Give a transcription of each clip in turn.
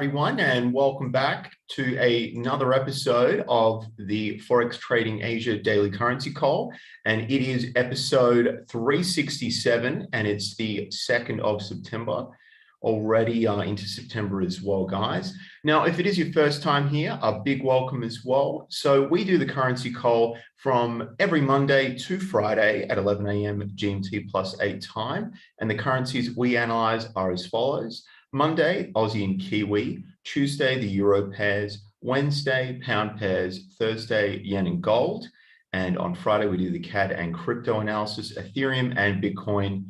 everyone, and welcome back to another episode of the Forex Trading Asia Daily Currency Call. And it is episode 367, and it's the 2nd of September, already into September as well, guys. Now, if it is your first time here, a big welcome as well. So we do the currency call from every Monday to Friday at 11 a.m. GMT plus 8 time. And the currencies we analyze are as follows. Monday, Aussie and Kiwi. Tuesday, the Euro pairs. Wednesday, pound pairs. Thursday, yen and gold. And on Friday, we do the CAD and crypto analysis. Ethereum and Bitcoin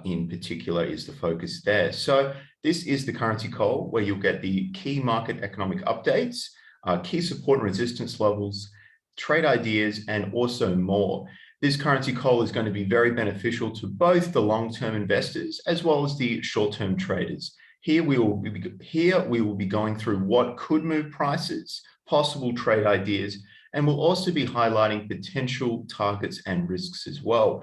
in particular is the focus there. So this is the currency call where you'll get the key market economic updates, key support and resistance levels, trade ideas, and also more. This currency call is going to be very beneficial to both the long-term investors as well as the short-term traders. Here we will be going through what could move prices, possible trade ideas, and we'll also be highlighting potential targets and risks as well.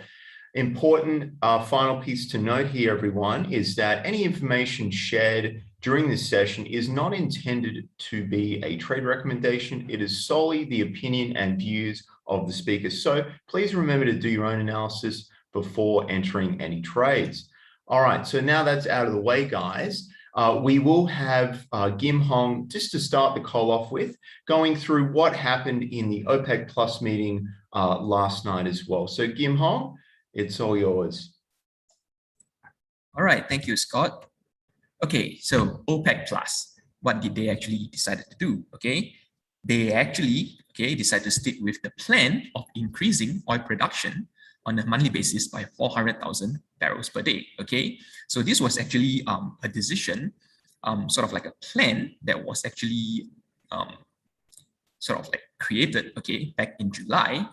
Important final piece to note here, everyone, is that any information shared during this session is not intended to be a trade recommendation. It is solely the opinion and views of the speakers. So please remember to do your own analysis before entering any trades. All right, so now that's out of the way, guys. We will have Gim Hong, just to start the call off with, going through what happened in the OPEC Plus meeting last night as well. So Gim Hong, it's all yours. All right, thank you, Scott. Okay, so OPEC Plus, what did they actually decide to do? Okay, they actually decided to stick with the plan of increasing oil production on a monthly basis by 400,000 barrels per day. Okay, so this was actually a decision, sort of like a plan that was actually sort of like created, back in July,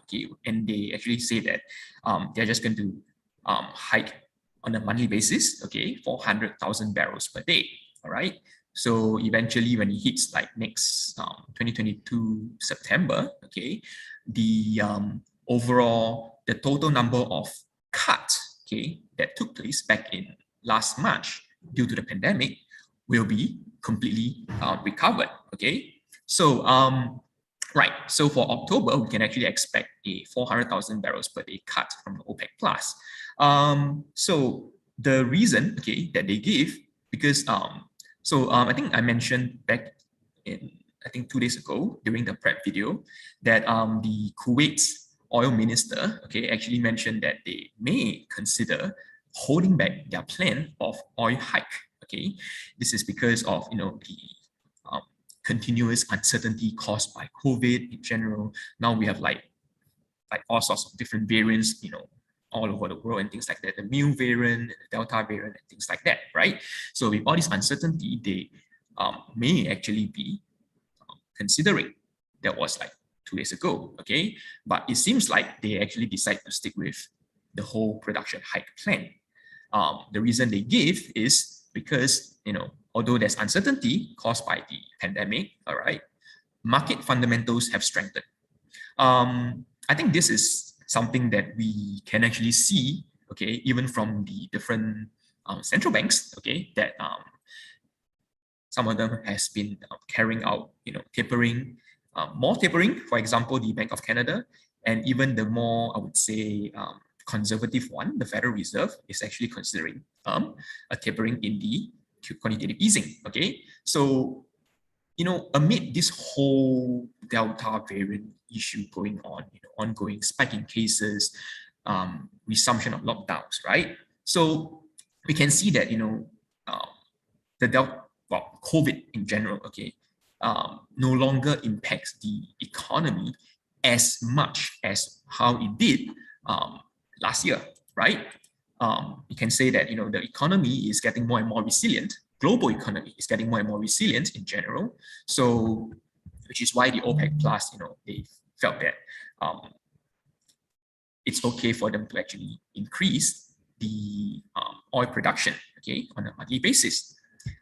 and they actually say that they're just going to hike on a monthly basis, 400,000 barrels per day. All right. So eventually, when it hits like next 2022 September, the overall, the total number of cuts, that took place back in last March due to the pandemic will be completely recovered. So right, so for October, we can actually expect a 400,000 barrels per day cut from the OPEC Plus. So the reason, that they give, because I think I mentioned back in, I think 2 days ago during the prep video that the Kuwait's oil minister, actually mentioned that they may consider holding back their plan of oil hike. This is because of the continuous uncertainty caused by COVID in general. Now we have like all sorts of different variants, all over the world and things like that, the Mu variant, the Delta variant, and things like that, right? So with all this uncertainty, they may actually be considering. That was like 2 days ago, but it seems like they actually decide to stick with the whole production hike plan. The reason they give is because, although there's uncertainty caused by the pandemic, all right, market fundamentals have strengthened. I think this is something that we can actually see, even from the different central banks, that some of them has been carrying out, tapering, more tapering. For example, the Bank of Canada, and even the more, I would say, conservative one, the Federal Reserve, is actually considering a tapering in the quantitative easing. So amid this whole Delta variant issue going on, ongoing spike in cases, resumption of lockdowns, right? So we can see that the COVID in general, no longer impacts the economy as much as how it did last year, right? You can say that the economy is getting more and more resilient. Global economy is getting more and more resilient in general. So, which is why the OPEC Plus, they felt that it's okay for them to actually increase the oil production, on a monthly basis.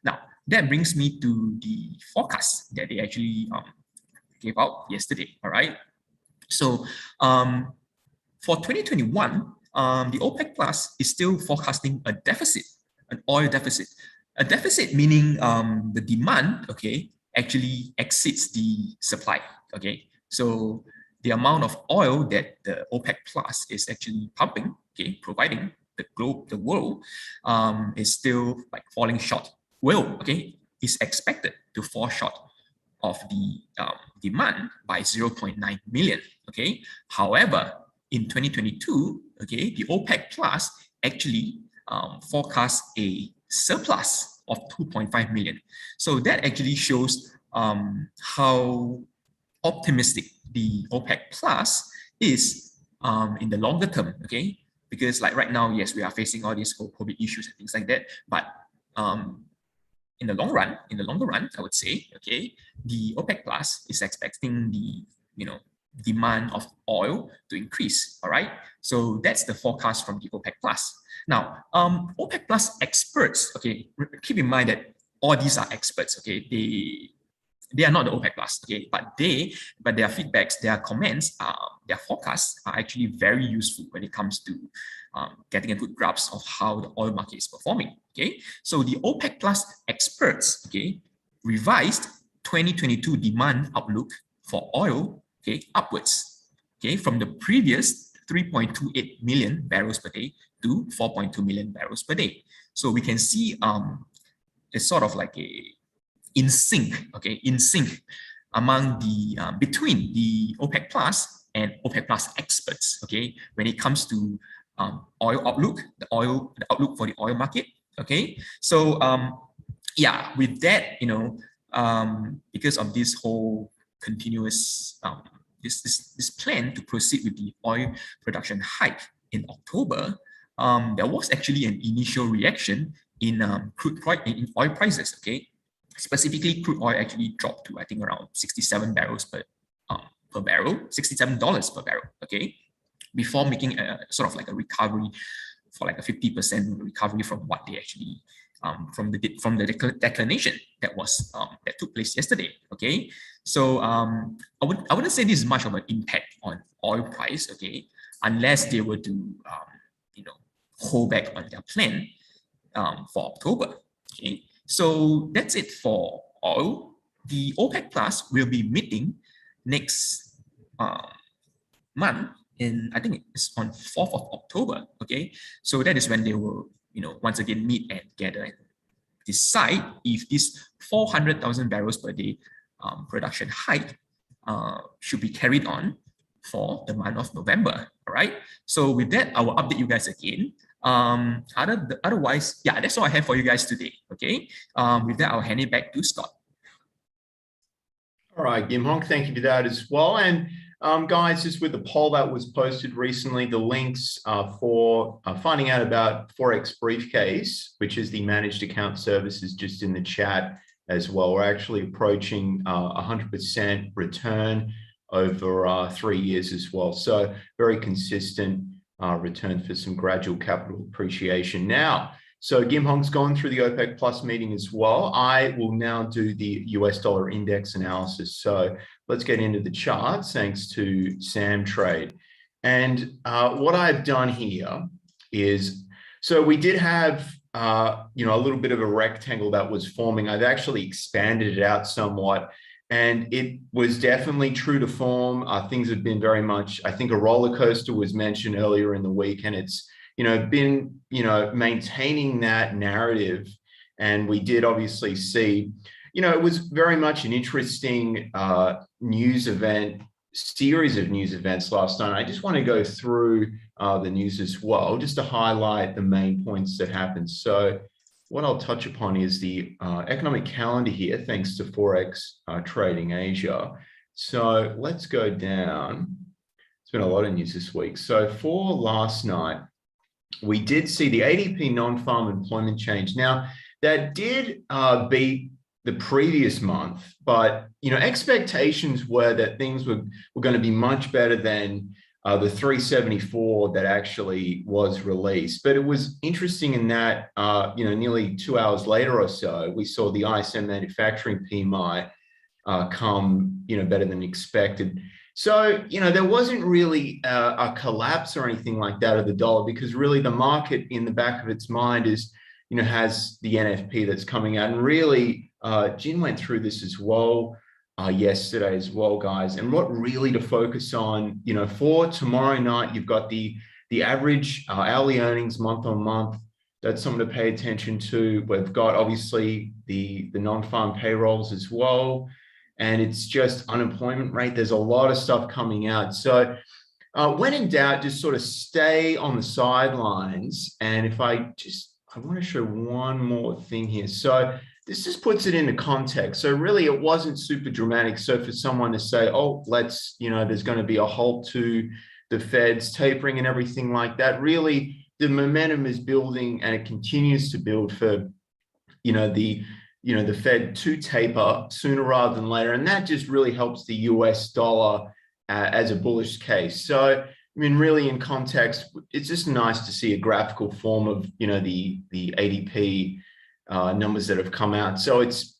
Now, that brings me to the forecast that they actually gave out yesterday. All right. So, for 2021. The OPEC Plus is still forecasting a deficit, an oil deficit, A deficit meaning the demand, okay, actually exceeds the supply, okay. So the amount of oil that the OPEC Plus is actually pumping, okay, providing the world, is still like falling short. Okay, is expected to fall short of the demand by 0.9 million, okay. However, in 2022, okay, the OPEC Plus actually forecast a surplus of 2.5 million. So that actually shows how optimistic the OPEC Plus is in the longer term, okay? Because like right now, yes, we are facing all these COVID issues and things like that, but in the longer run, I would say, okay, the OPEC Plus is expecting the demand of oil to increase. All right, so that's the forecast from the OPEC Plus. Now, OPEC Plus experts, okay, keep in mind that all these are experts, okay, they are not the OPEC Plus, okay, but their feedbacks, their comments, their forecasts are actually very useful when it comes to getting a good grasp of how the oil market is performing, okay. So the OPEC Plus experts, okay, revised 2022 demand outlook for oil, okay, upwards, okay, from the previous 3.28 million barrels per day to 4.2 million barrels per day. So we can see it's sort of like in sync, okay, in sync among the between the OPEC Plus and OPEC Plus experts, okay, when it comes to oil outlook, the outlook for the oil market, okay. So yeah, with that, because of this whole continuous this plan to proceed with the oil production hike in October, there was actually an initial reaction in in oil prices, okay. Specifically, crude oil actually dropped to I think around 67 barrels per barrel, $67 per barrel, okay, before making a sort of like a recovery for like a 50% recovery from what they actually from the declination that was that took place yesterday, okay. So I wouldn't say this is much of an impact on oil price, okay, unless they were to hold back on their plan for October, okay. So that's it for oil. The OPEC Plus will be meeting next month I think it's on 4th of October, okay? So that is when they will, once again meet and gather and decide if this 400,000 barrels per day production hike should be carried on for the month of November, all right? So with that, I will update you guys again. Otherwise, yeah, that's all I have for you guys today, okay? With that, I'll hand it back to Scott. All right, Gim Hong, thank you for that as well. And guys, just with the poll that was posted recently, the links for finding out about ForexBriefcase, which is the managed account services, just in the chat as well. We're actually approaching 100% return over 3 years as well. So very consistent return for some gradual capital appreciation. Now, so Gim Hong's gone through the OPEC Plus meeting as well. I will now do the US dollar index analysis. So let's get into the charts thanks to Sam Trade. And what I've done here is, so we did have, a little bit of a rectangle that was forming. I've actually expanded it out somewhat, and it was definitely true to form. Things have been very much, I think a roller coaster was mentioned earlier in the week, and it's, been, maintaining that narrative. And we did obviously see, it was very much an interesting series of news events last night. I just want to go through the news as well, just to highlight the main points that happened. So what I'll touch upon is the economic calendar here, thanks to Forex Trading Asia. So let's go down. It's been a lot of news this week. So for last night, we did see the ADP non-farm employment change. Now, that did beat the previous month, but expectations were that things were going to be much better than the 374 that actually was released. But it was interesting in that, nearly 2 hours later or so, we saw the ISM manufacturing PMI come, better than expected. So, there wasn't really a collapse or anything like that of the dollar, because really the market in the back of its mind is, has the NFP that's coming out. And really, Jin went through this as well yesterday as well, guys. And what really to focus on, for tomorrow night, you've got the average hourly earnings month on month. That's something to pay attention to. We've got obviously the non-farm payrolls as well. And it's just unemployment rate. There's a lot of stuff coming out. So when in doubt, just sort of stay on the sidelines. And if I want to show one more thing here. So this just puts it into context. So really, it wasn't super dramatic. So for someone to say, oh, there's going to be a halt to the Fed's tapering and everything like that, really, the momentum is building and it continues to build for, the Fed to taper sooner rather than later. And that just really helps the US dollar as a bullish case. So, really in context, it's just nice to see a graphical form of, the ADP numbers that have come out. So it's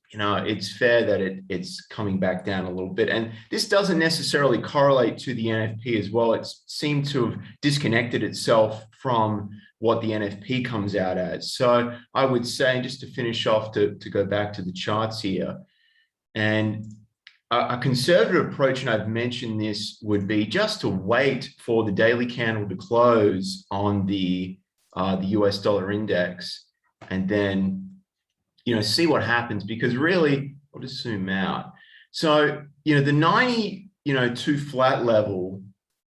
fair that it's coming back down a little bit. And this doesn't necessarily correlate to the NFP as well. It seemed to have disconnected itself from what the NFP comes out as. So I would say, just to finish off, to go back to the charts here, and a conservative approach, and I've mentioned this, would be just to wait for the daily candle to close on the US dollar index, and then see what happens. Because really, I'll just zoom out. So the 92 flat level,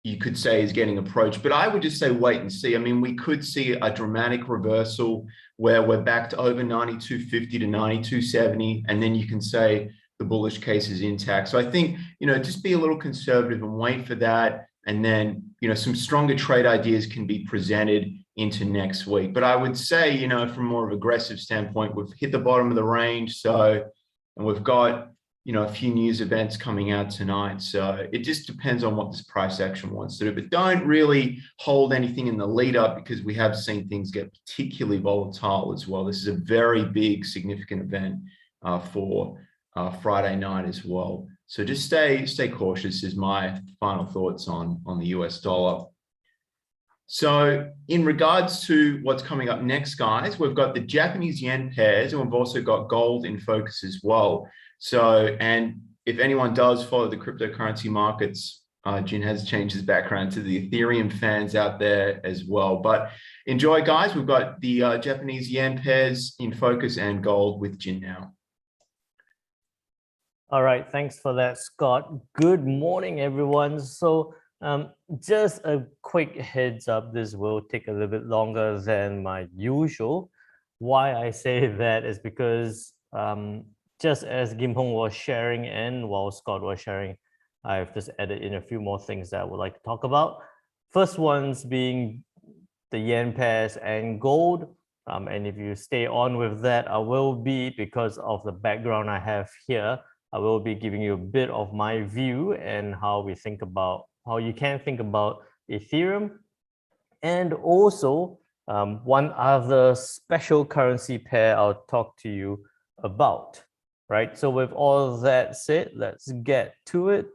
you could say, is getting approached, but I would just say wait and see. We could see a dramatic reversal where we're back to over 92.50 to 92.70, and then you can say the bullish case is intact. So I think, just be a little conservative and wait for that. And then, some stronger trade ideas can be presented into next week. But I would say, from more of an aggressive standpoint, we've hit the bottom of the range. So, and we've got, a few news events coming out tonight. So it just depends on what this price action wants to do. But don't really hold anything in the lead up, because we have seen things get particularly volatile as well. This is a very big, significant event for Friday night as well. So just stay cautious is my final thoughts on the US dollar. So in regards to what's coming up next, guys, we've got the Japanese yen pairs, and we've also got gold in focus as well. So, and if anyone does follow the cryptocurrency markets, Jin has changed his background to the Ethereum fans out there as well. But enjoy, guys. We've got the Japanese yen pairs in focus and gold with Jin now. All right, thanks for that, Scott. Good morning, everyone. So just a quick heads up, this will take a little bit longer than my usual. Why I say that is because just as Kim Hong was sharing and while Scott was sharing, I've just added in a few more things that I would like to talk about. First ones being the yen pairs and gold. And if you stay on with that, I will be, because of the background I have here, I will be giving you a bit of my view and how we think about, how you can think about Ethereum. And also one other special currency pair I'll talk to you about. Right, so with all that said, let's get to it.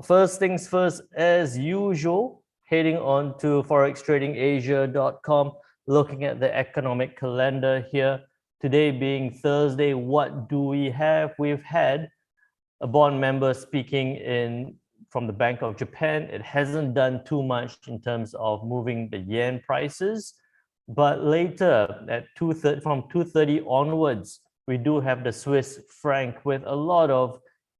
First things first, as usual, heading on to ForexTradingAsia.com, looking at the economic calendar here. Today being Thursday, what do we have? We've had a bond member speaking from the Bank of Japan. It hasn't done too much in terms of moving the yen prices, but later at from 2:30 onwards, we do have the Swiss franc with a lot of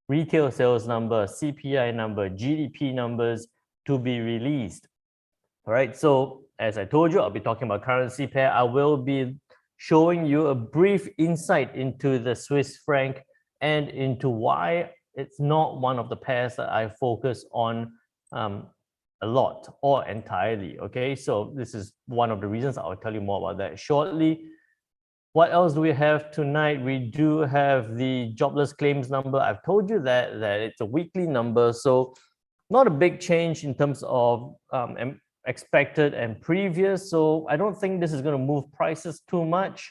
retail sales number, CPI number, GDP numbers to be released. All right, so as I told you, I'll be talking about currency pair. I will be showing you a brief insight into the Swiss franc and into why it's not one of the pairs that I focus on a lot or entirely. Okay, so this is one of the reasons. I'll tell you more about that shortly. What else do we have tonight? We do have the jobless claims number. I've told you that it's a weekly number, so not a big change in terms of expected and previous. So I don't think this is going to move prices too much.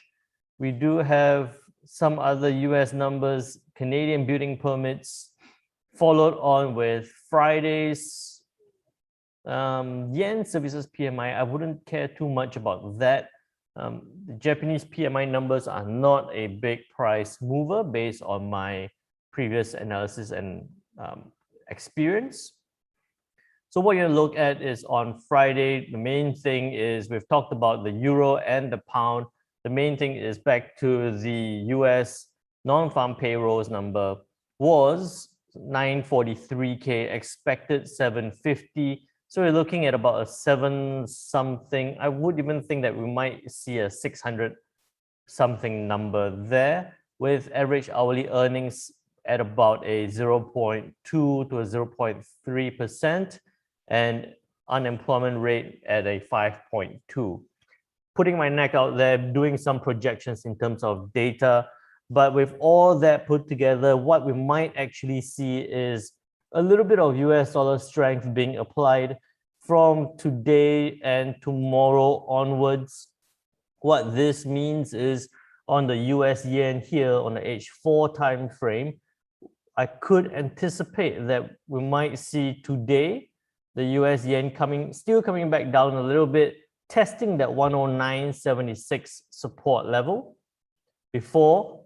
We do have some other US numbers, Canadian building permits, followed on with Friday's yen services PMI. I wouldn't care too much about that. The Japanese PMI numbers are not a big price mover based on my previous analysis and experience. So what you're going to look at is on Friday, the main thing is we've talked about the euro and the pound. The main thing is back to the US non-farm payrolls number was 943K, expected 750. So we're looking at about a 7 something. I would even think that we might see a 600 something number there, with average hourly earnings at about a 0.2 to a 0.3% and unemployment rate at a 5.2. Putting my neck out there, doing some projections in terms of data, but with all that put together, what we might actually see is a little bit of US dollar strength being applied from today and tomorrow onwards. What this means is on the US yen here on the H4 time frame, I could anticipate that we might see today the US yen still coming back down a little bit, testing that 109.76 support level before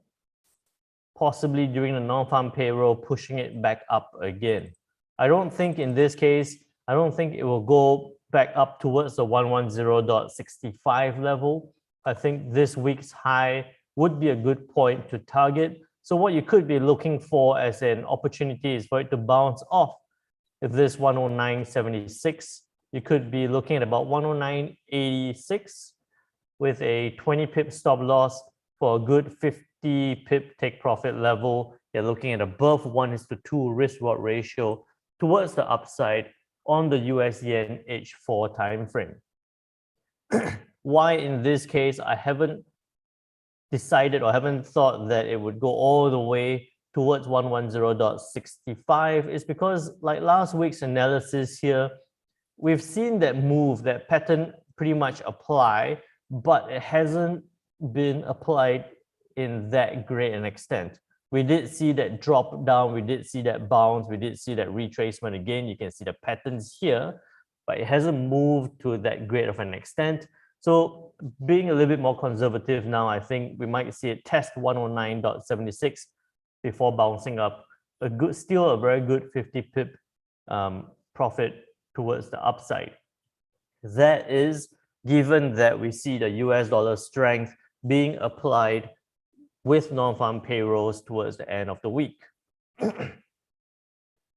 possibly during the non-farm payroll pushing it back up again. I don't think in this case, I don't think it will go back up towards the 110.65 level. I think this week's high would be a good point to target. So what you could be looking for as an opportunity is for it to bounce off. If this 109.76, you could be looking at about 109.86 with a 20 pip stop loss for a good 50 pip take profit level. You're looking at above 1:2 risk reward ratio towards the upside on the US yen H4 time frame. Why in this case I haven't decided or haven't thought that it would go all the way towards 110.65 is because, like last week's analysis here, we've seen that move, that pattern pretty much apply, but it hasn't been applied in that great an extent. We did see that drop down, we did see that bounce, we did see that retracement again. You can see the patterns here, but it hasn't moved to that great of an extent. So being a little bit more conservative now, I think we might see it test 109.76 before bouncing up. Still a very good 50 pip profit towards the upside. That is given that we see the US dollar strength being applied with non-farm payrolls towards the end of the week.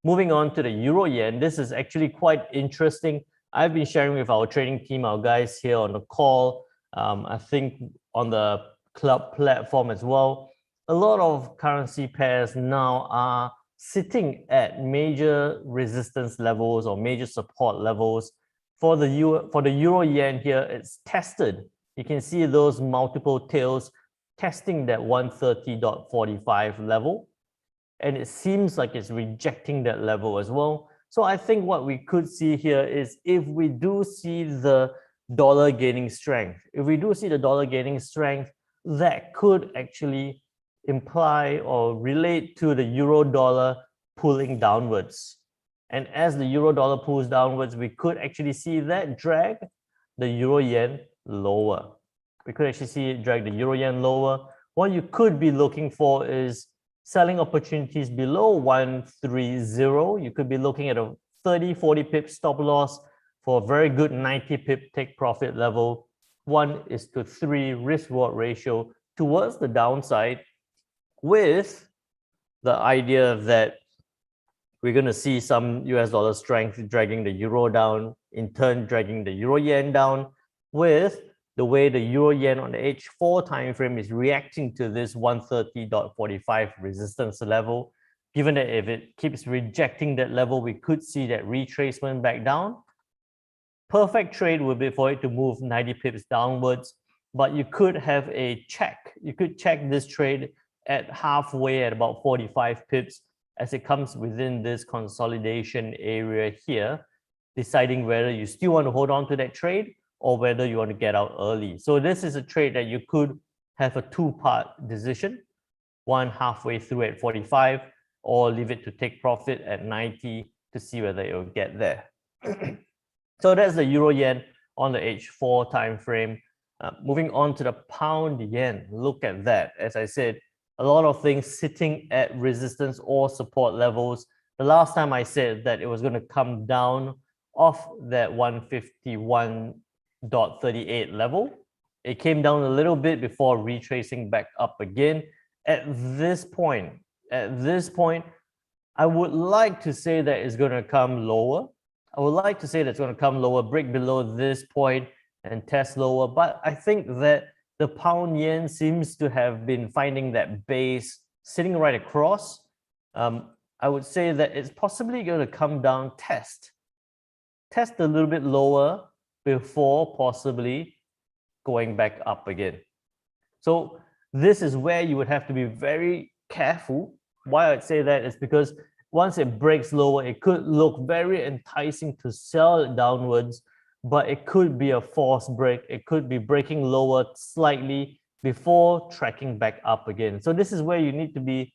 Moving on to the euro yen, this is actually quite interesting. I've been sharing with our trading team, our guys here on the call, I think on the club platform as well. A lot of currency pairs now are sitting at major resistance levels or major support levels. For the euro yen here, it's tested. You can see those multiple tails testing that 130.45 level. And it seems like it's rejecting that level as well. So I think what we could see here is if we do see the dollar gaining strength, that could actually imply or relate to the euro dollar pulling downwards. And as the euro dollar pulls downwards, we could actually see that drag the euro yen lower. We could actually see it drag the euro yen lower. What you could be looking for is selling opportunities below 130. You could be looking at a 30-40 pip stop loss for a very good 90 pip take profit level. 1:3 risk reward ratio towards the downside, with the idea that we're going to see some US dollar strength dragging the euro down, in turn dragging the euro yen down, with the way the euro yen on the H4 time frame is reacting to this 130.45 resistance level. Given that if it keeps rejecting that level, we could see that retracement back down. Perfect trade would be for it to move 90 pips downwards, but you could have a check. You could check this trade at halfway at about 45 pips as it comes within this consolidation area here, deciding whether you still want to hold on to that trade or whether you want to get out early. So this is a trade that you could have a two-part decision, one halfway through at 45, or leave it to take profit at 90 to see whether it will get there. So that's the euro yen on the H4 time frame. Moving on to the pound yen, look at that. As I said, a lot of things sitting at resistance or support levels. The last time I said that it was going to come down off that 151.38 level. It came down a little bit before retracing back up again. At this point, I would like to say that it's going to come lower. I would like to say that it's going to come lower, break below this point and test lower. But I think that the pound yen seems to have been finding that base sitting right across. I would say that it's possibly going to come down, test a little bit lower before possibly going back up again. So this is where you would have to be very careful. Why I'd say that is because once it breaks lower, it could look very enticing to sell it downwards, but it could be a forced break. It could be breaking lower slightly before tracking back up again. So this is where you need to be,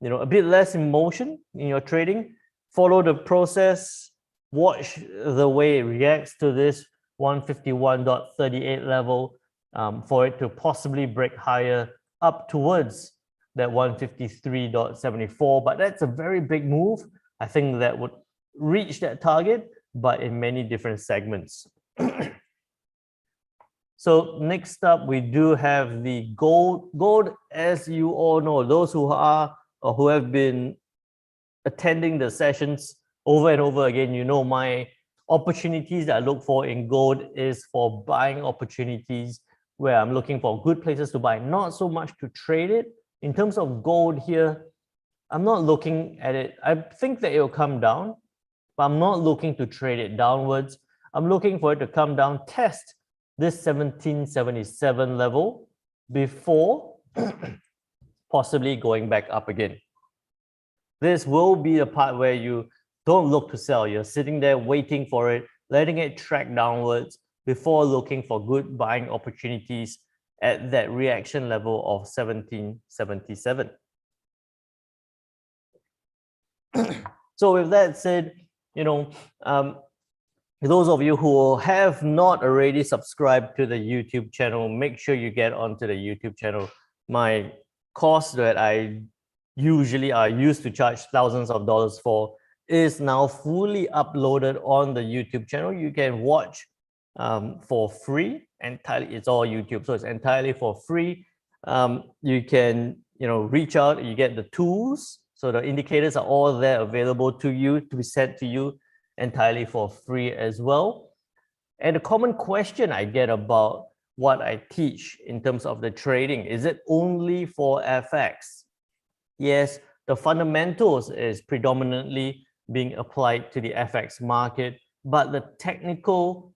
a bit less emotion in your trading. Follow the process. Watch the way it reacts to this 151.38 level for it to possibly break higher up towards that 153.74. But that's a very big move. I think that would reach that target, but in many different segments. So next up, we do have the gold. Gold, as you all know, those who are or who have been attending the sessions over and over again, my opportunities that I look for in gold is for buying opportunities where I'm looking for good places to buy, not so much to trade it. In terms of gold here, I'm not looking at it. I think that it will come down, but I'm not looking to trade it downwards. I'm looking for it to come down, test this 1777 level before possibly going back up again. This will be the part where you don't look to sell. You're sitting there waiting for it, letting it track downwards before looking for good buying opportunities at that reaction level of 1777. So with that said, those of you who have not already subscribed to the YouTube channel, make sure you get onto the YouTube channel. My course that I usually used to charge thousands of dollars for is now fully uploaded on the YouTube channel. You can watch for free entirely. It's all YouTube, so it's entirely for free. You can reach out. You get the tools, so the indicators are all there available to you to be sent to you entirely for free as well. And a common question I get about what I teach in terms of the trading, is it only for FX? Yes, the fundamentals is predominantly being applied to the FX market, but the technical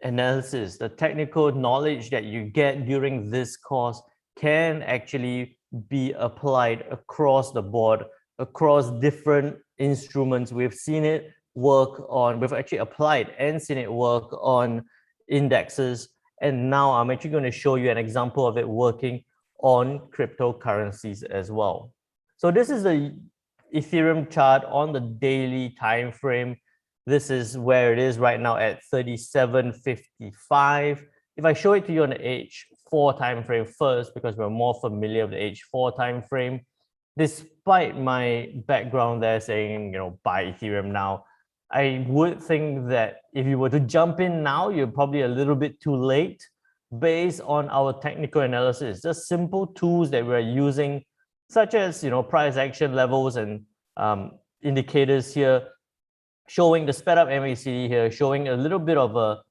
analysis, the technical knowledge that you get during this course can actually be applied across the board, across different instruments. We've seen it work on, we've actually applied and seen it work on indexes. And now I'm actually going to show you an example of it working on cryptocurrencies as well. So this is the Ethereum chart on the daily time frame. This is where it is right now at 37.55. If I show it to you on the H4 time frame first, because we're more familiar with the H4 time frame, despite my background there saying, buy Ethereum now, I would think that if you were to jump in now, you're probably a little bit too late based on our technical analysis. Just simple tools that we're using, such as price action levels and indicators here, showing the sped up MACD here, showing a little bit of a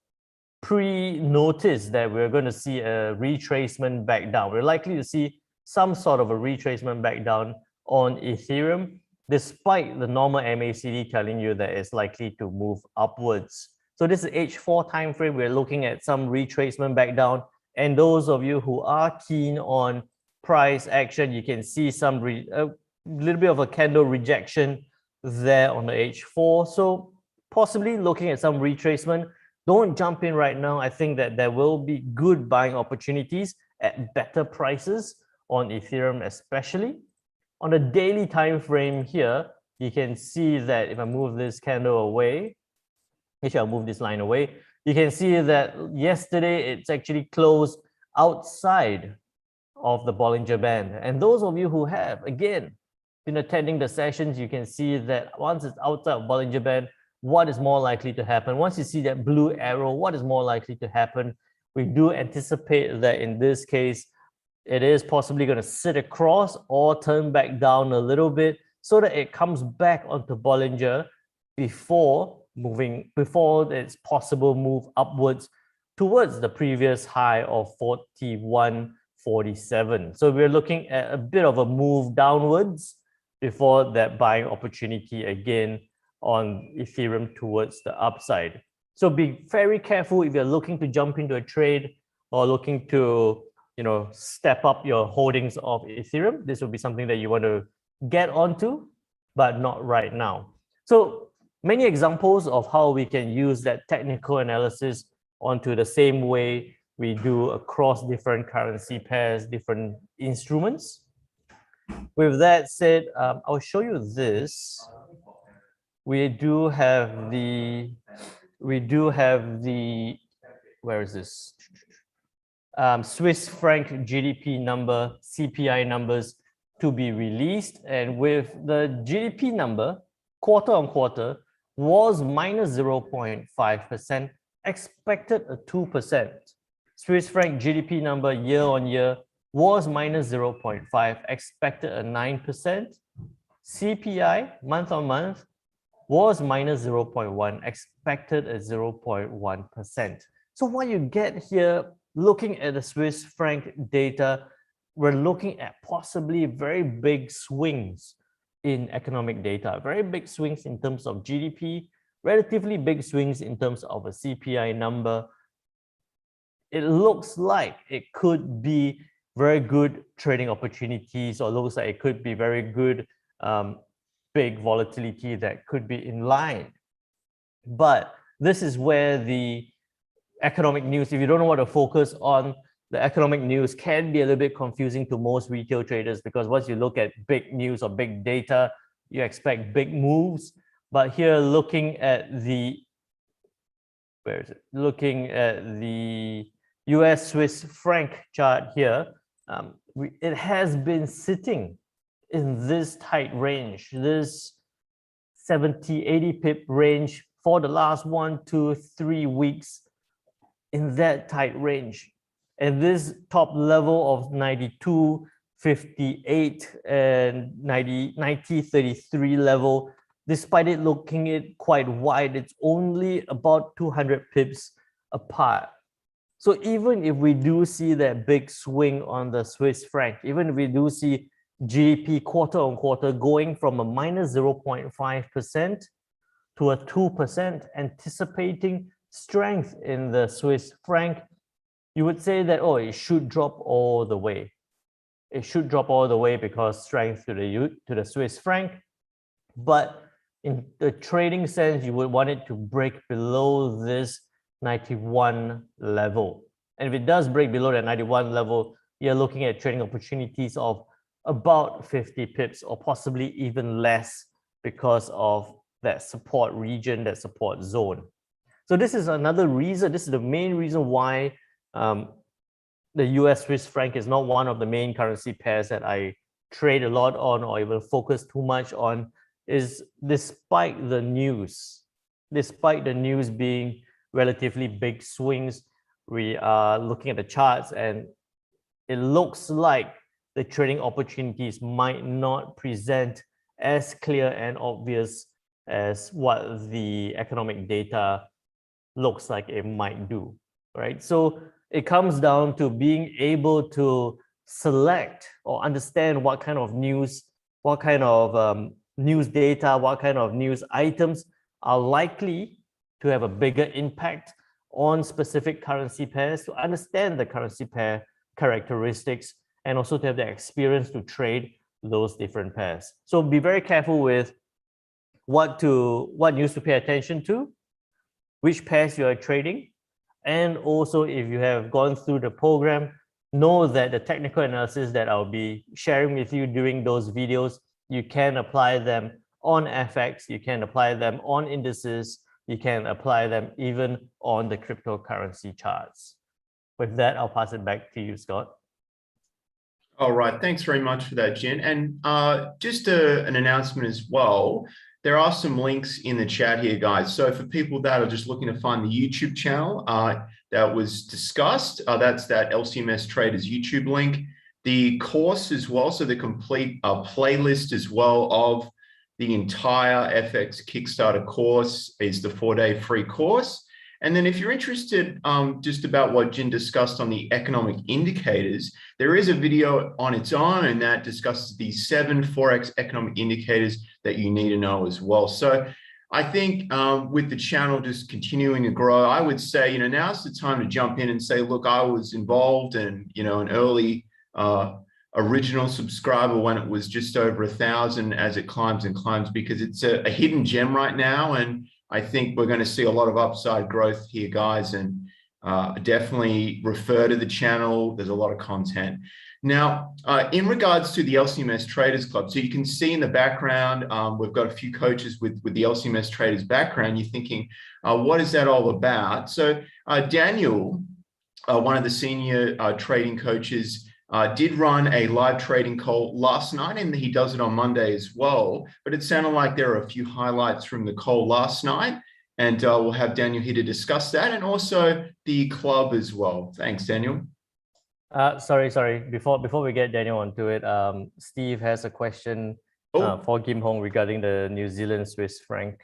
pre-notice that we're going to see a retracement back down. We're likely to see some sort of a retracement back down on Ethereum, despite the normal MACD telling you that it's likely to move upwards. So this is H4 time frame. We're looking at some retracement back down. And those of you who are keen on price action, you can see some a little bit of a candle rejection there on the H4. So possibly looking at some retracement. Don't jump in right now. I think that there will be good buying opportunities at better prices on Ethereum, especially. On the daily time frame here, you can see that if I move this candle away, actually I'll move this line away, you can see that yesterday it's actually closed outside of the Bollinger Band. And those of you who have, again, been attending the sessions, you can see that once it's outside of Bollinger Band, what is more likely to happen? Once you see that blue arrow, what is more likely to happen? We do anticipate that in this case, it is possibly going to sit across or turn back down a little bit so that it comes back onto Bollinger before its possible move upwards towards the previous high of 41.47. So we're looking at a bit of a move downwards before that buying opportunity again on Ethereum towards the upside. So be very careful if you're looking to jump into a trade or looking to, step up your holdings of Ethereum. This will be something that you want to get onto, but not right now. So many examples of how we can use that technical analysis onto the same way we do across different currency pairs, different instruments. With that said, I'll show you this. We do have the, where is this? Swiss franc GDP number, CPI numbers to be released. And with the GDP number, quarter on quarter, was minus 0.5%, expected a 2%. Swiss franc GDP number year on year was minus 0.5, expected a 9%. CPI month on month was minus 0.1, expected a 0.1%. So what you get here, looking at the Swiss franc data, we're looking at possibly very big swings in economic data, very big swings in terms of GDP, relatively big swings in terms of a CPI number. It looks like it could be very good trading opportunities, or looks like it could be very good big volatility that could be in line. But this is where the economic news, if you don't know what to focus on, the economic news can be a little bit confusing to most retail traders, because once you look at big news or big data, you expect big moves. But here, looking at the, where is it? Looking at the US Swiss franc chart here, it has been sitting in this tight range, this 70, 80 pip range for the last 1, 2, 3 weeks, in that tight range. And this top level of 92.58 and 90.33 level, despite it looking it quite wide, it's only about 200 pips apart. So even if we do see that big swing on the Swiss franc, even if we do see GDP quarter on quarter going from a minus 0.5% to a 2%, anticipating strength in the Swiss franc, you would say that, oh, it should drop all the way. It should drop all the way because strength to the Swiss franc. But in the trading sense, you would want it to break below this 91 level. And if it does break below that 91 level, you're looking at trading opportunities of about 50 pips or possibly even less because of that support region, that support zone. So this is another reason, this is the main reason why the US Swiss franc is not one of the main currency pairs that I trade a lot on or even focus too much on, is despite the news being relatively big swings, we are looking at the charts and it looks like the trading opportunities might not present as clear and obvious as what the economic data looks like it might do, right? So it comes down to being able to select or understand what kind of news, what kind of news data, what kind of news items are likely to have a bigger impact on specific currency pairs, to understand the currency pair characteristics, and also to have the experience to trade those different pairs. So be very careful with what news to pay attention to, which pairs you are trading, and also if you have gone through the program, know that the technical analysis that I'll be sharing with you during those videos, you can apply them on FX, you can apply them on indices, you can apply them even on the cryptocurrency charts. With that, I'll pass it back to you, Scott. All right, thanks very much for that, Jen. And just an announcement as well. There are some links in the chat here, guys. So for people that are just looking to find the YouTube channel that was discussed, that's that LCMS Traders YouTube link. The course as well, so the complete playlist as well of the entire FX Kickstarter course is the 4-day free course. And then if you're interested just about what Jin discussed on the economic indicators, there is a video on its own that discusses the 7 Forex economic indicators that you need to know as well. So I think with the channel just continuing to grow, I would say, now's the time to jump in and say, look, I was involved and, an early original subscriber when it was just over 1,000 as it climbs and climbs, because it's a hidden gem right now. And I think we're going to see a lot of upside growth here, guys, and definitely refer to the channel. There's a lot of content. Now, in regards to the LCMS Traders Club, so you can see in the background, we've got a few coaches with the LCMS Traders background. You're thinking, what is that all about? So Daniel, one of the senior trading coaches, did run a live trading call last night, and he does it on Monday as well. But it sounded like there are a few highlights from the call last night, and we'll have Daniel here to discuss that, and also the club as well. Thanks, Daniel. Sorry. Before we get Daniel onto it, Steve has a question for Kim Hong regarding the New Zealand Swiss franc.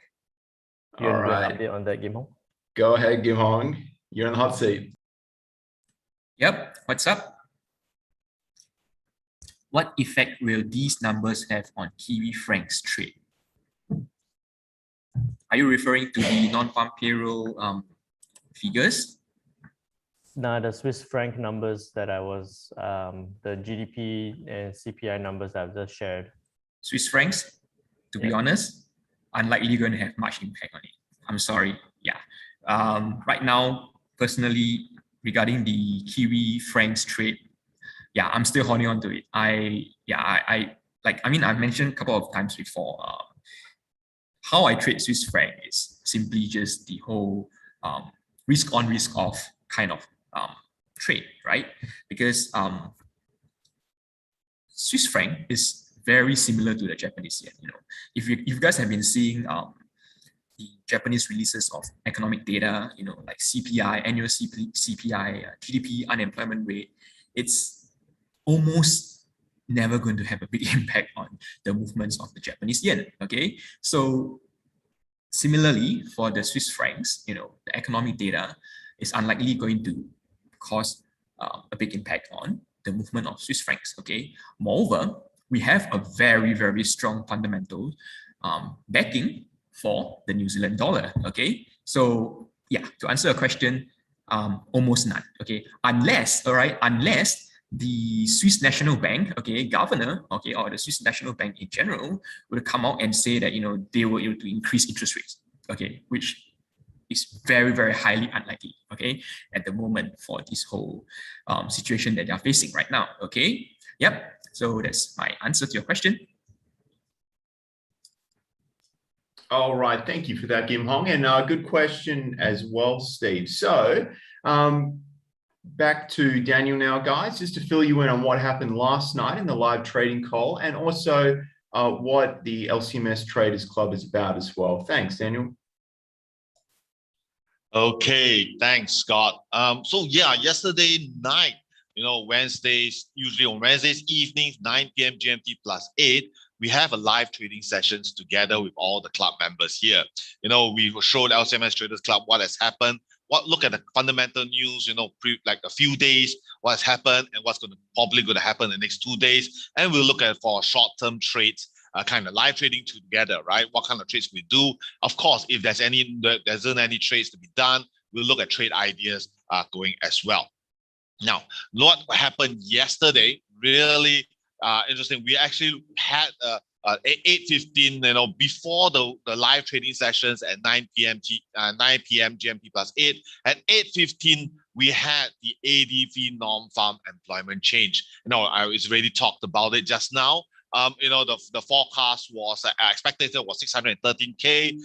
Do you want to do an update on that, Kim Hong? Go ahead, Kim Hong. You're in the hot seat. Yep. What's up? What effect will these numbers have on Kiwi francs trade? Are you referring to the non-farm payroll figures? No, the Swiss franc numbers that I was, the GDP and CPI numbers I've just shared. Swiss francs, to be honest, unlikely going to have much impact on it. I'm sorry. Yeah. Right now, personally, regarding the Kiwi francs trade, I'm still holding on to it. I've mentioned a couple of times before, how I trade Swiss franc is simply just the whole risk on, risk off kind of trade, right? Because Swiss franc is very similar to the Japanese yen. If you guys have been seeing the Japanese releases of economic data, like CPI, annual CPI, GDP, unemployment rate, it's almost never going to have a big impact on the movements of the Japanese yen. Okay, so similarly for the Swiss francs, the economic data is unlikely going to cause a big impact on the movement of Swiss francs. Okay, moreover, we have a very, very strong fundamental backing for the New Zealand dollar. Okay, so to answer your question, almost none. Okay, unless the Swiss National Bank, governor, or the Swiss National Bank in general would come out and say that, they were able to increase interest rates, which is very, very highly unlikely, at the moment for this whole situation that they are facing right now, Yep, so that's my answer to your question. All right, thank you for that, Kim Hong, and good question as well, Steve. So, back to Daniel now, guys, just to fill you in on what happened last night in the live trading call, and also what the LCMS Traders Club is about as well. Thanks, Daniel. Okay, thanks, Scott. So yesterday night, Wednesdays, usually on Wednesdays evenings, 9 p.m. GMT plus 8, we have a live trading sessions together with all the club members here. We showed LCMS Traders Club what has happened, look at the fundamental news, like a few days, what has happened and what's probably going to happen in the next 2 days. And we'll look at for short-term trades, kind of live trading together, right? What kind of trades we do. Of course, if there isn't any trades to be done, we'll look at trade ideas going as well. Now, what happened yesterday, really interesting. We actually had 8:15, before the live trading sessions at 9 p.m. GMT plus 8. At 8:15, we had the ADV non-farm employment change. I already talked about it just now. The forecast was expected was 613K.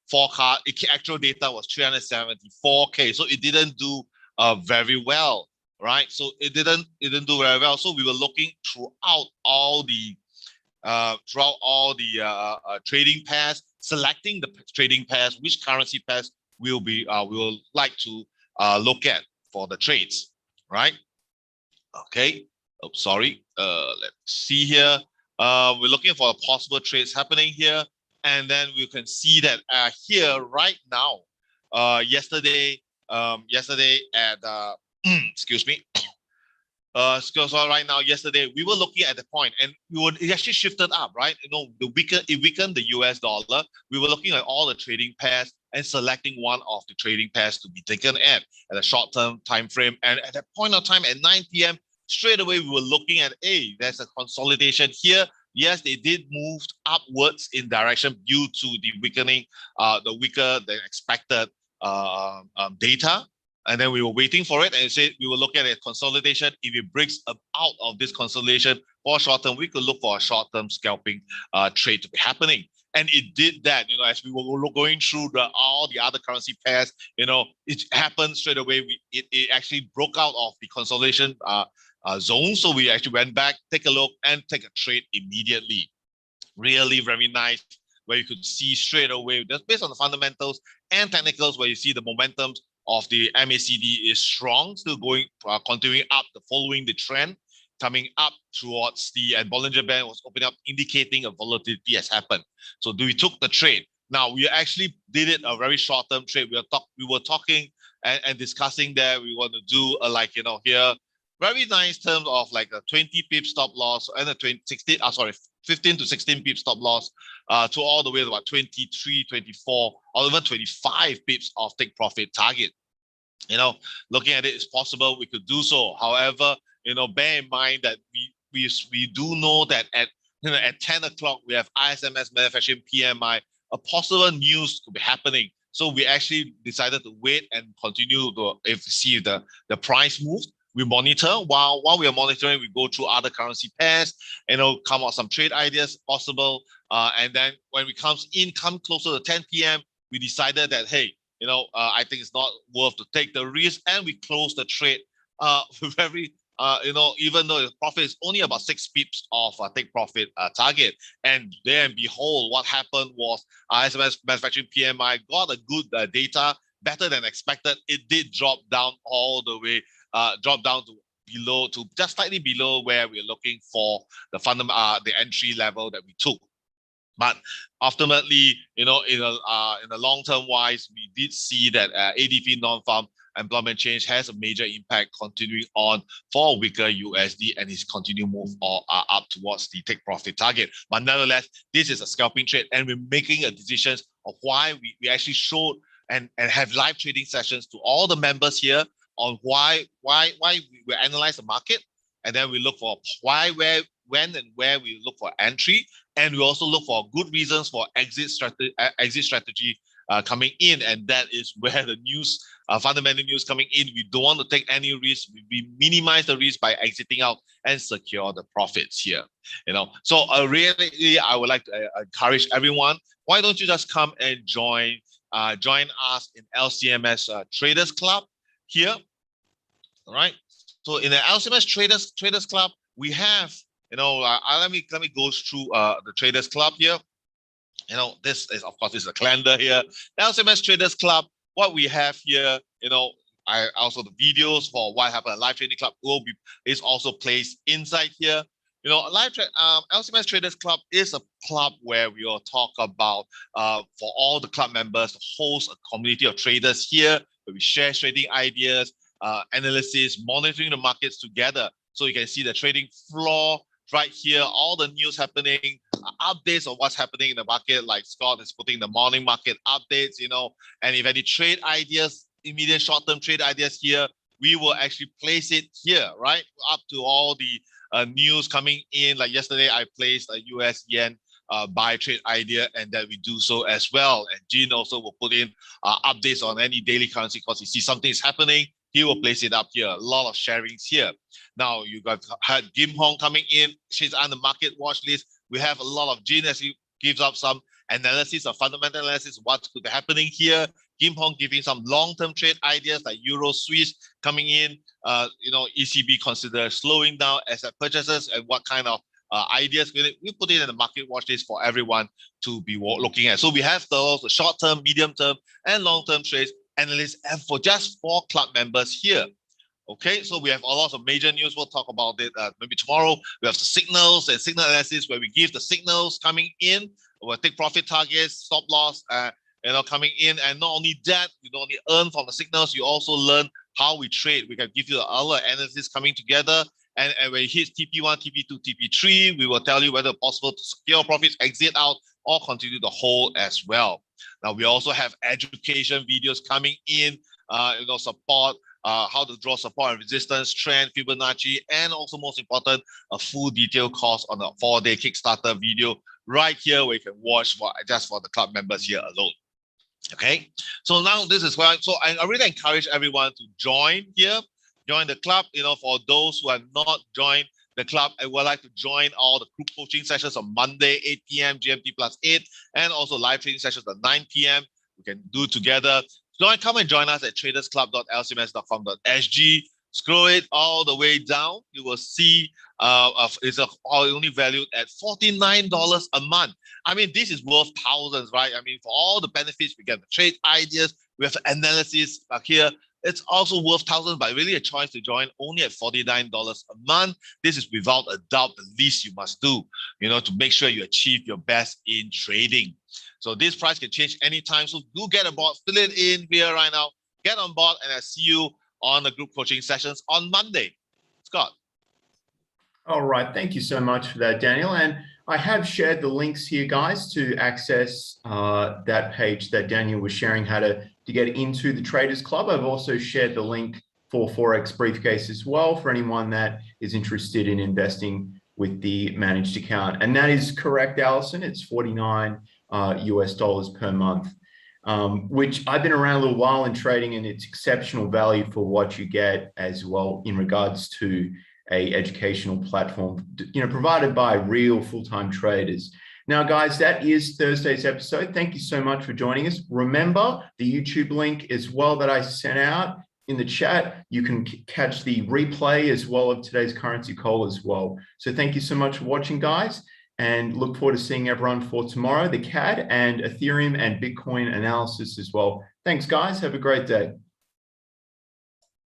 forecast, actual data was 374K. So it didn't do very well, right? So it didn't do very well. So we were looking throughout all the trading pairs, selecting the trading pairs, which currency pairs we will like to look at for the trades, right? Okay. Oh, sorry. Let's see here. We're looking for possible trades happening here, and then we can see that here right now. Yesterday at excuse me. So right now, yesterday we were looking at the point, and it actually shifted up, right? You know, it weakened the US dollar. We were looking at all the trading pairs and selecting one of the trading pairs to be taken at a short-term time frame. And at that point of time, at 9 p.m., straight away we were looking at, there's a consolidation here. Yes, they did move upwards in direction due to the weakening, the weaker than expected data. And then we were waiting for it, and it said we were looking at a consolidation. If it breaks out of this consolidation for short term, we could look for a short-term scalping trade to be happening. And it did that, you know, as we were going through all the other currency pairs, you know, it happened straight away. It actually broke out of the consolidation zone. So we actually went back, take a look, and take a trade immediately. Really very nice, where you could see straight away, just based on the fundamentals and technicals, where you see the momentums of the MACD is strong, still going, continuing up, following the trend, coming up towards and Bollinger Band was opening up, indicating a volatility has happened. So we took the trade. Now we actually did it a very short-term trade. We were talking and discussing that we want to do here, very nice terms of like a 20 pip stop loss and a 15 to 16 pip stop loss to all the way to about 23, 24, or even 25 pips of take profit target. You know, looking at it, it's possible we could do so. However, you know, bear in mind that we do know that at 10 o'clock we have ISMS manufacturing PMI, a possible news could be happening. So we actually decided to wait and continue to see if the price moves. We monitor while we are monitoring. We go through other currency pairs, you know, come out some trade ideas possible. And then when we come closer to 10 p.m., we decided that, hey, you know, I think it's not worth to take the risk, and we close the trade very, you know, even though the profit is only about 6 pips of take profit target. And then behold, what happened was ISMS manufacturing PMI got a good data, better than expected. It did drop down all the way, drop down to just slightly below where we're looking for the entry level that we took. But ultimately, you know, in a long-term wise, we did see that ADP non-farm employment change has a major impact continuing on for weaker USD, and is continuing move up towards the take profit target. But nonetheless, this is a scalping trade, and we're making a decision of why we actually showed and have live trading sessions to all the members here on why we analyze the market, and then we look for when and where we look for entry, and we also look for good reasons for exit strategy coming in, and that is where the news, fundamental news coming in. We don't want to take any risk. We minimize the risk by exiting out and secure the profits here. You know, so really, I would like to encourage everyone. Why don't you just come and join us in LCMS Traders Club here? All right. So in the LCMS Traders Club, we have, you know, let me go through the Traders Club here. You know, this is, of course, this is a calendar here. The LCMS Traders Club, what we have here, you know, also the videos for what happened at Live Trading Club is also placed inside here. You know, LCMS Traders Club is a club where we will talk about for all the club members to host a community of traders here, where we share trading ideas, analysis, monitoring the markets together. So you can see the trading floor right here, all the news happening, updates of what's happening in the market, like Scott is putting the morning market updates, you know, and if any trade ideas, immediate short-term trade ideas here, we will actually place it here, right? Up to all the news coming in. Like yesterday, I placed a US yen buy trade idea, and that we do so as well. And Jean also will put in updates on any daily currency, because you see something is happening, he will place it up here. A lot of sharings here. Now you got had Kim Hong coming in. She's on the market watch list. We have a lot of Jean as he gives up some analysis or fundamental analysis, what's could be happening here. Kim Hong giving some long-term trade ideas like Euro Swiss coming in. ECB consider slowing down asset purchases and what kind of ideas we put it in the market watch list for everyone to be looking at. So we have the short-term, medium-term, and long-term trades analysts, and for just 4 club members here. Okay, so we have a lot of major news. We'll talk about it maybe tomorrow. We have the signals and signal analysis where we give the signals coming in. We'll take profit targets, stop loss, coming in. And not only that, you don't only earn from the signals, you also learn how we trade. We can give you other analysis coming together. And when it hits TP1, TP2, TP3, we will tell you whether possible to secure profits, exit out, or continue to hold as well. Now, we also have education videos coming in, support, how to draw support and resistance, trend, Fibonacci, and also most important, a full detailed course on a 4-day Kickstarter video right here where you can watch just for the club members here alone. Okay, so now this is where, so I really encourage everyone to join here, join the club. For those who have not joined the club and would like to join all the group coaching sessions on Monday, 8 p.m. GMT +8, and also live training sessions at 9 p.m. We can do together. Come and join us at tradersclub.lcms.com.sg. Scroll it all the way down. You will see it's only valued at $49 a month. I mean, this is worth thousands, right? I mean, for all the benefits, we get the trade ideas, we have analysis back here. It's also worth thousands, but really a choice to join only at $49 a month. This is without a doubt the least you must do, to make sure you achieve your best in trading. So this price can change anytime. So do get on board, fill it in here right now, get on board, and I'll see you on the group coaching sessions on Monday. Scott. All right. Thank you so much for that, Daniel. And I have shared the links here, guys, to access that page that Daniel was sharing how to get into the Traders Club. I've also shared the link for Forex Briefcase as well for anyone that is interested in investing with the managed account. And that is correct, Allison. It's $49 US per month, which I've been around a little while in trading, and it's exceptional value for what you get as well in regards to a educational platform, provided by real full-time traders. Now, guys, that is Thursday's episode. Thank you so much for joining us. Remember the YouTube link as well that I sent out in the chat. You can catch the replay as well of today's currency call as well. So thank you so much for watching, guys, and look forward to seeing everyone for tomorrow, the CAD and Ethereum and Bitcoin analysis as well. Thanks, guys. Have a great day.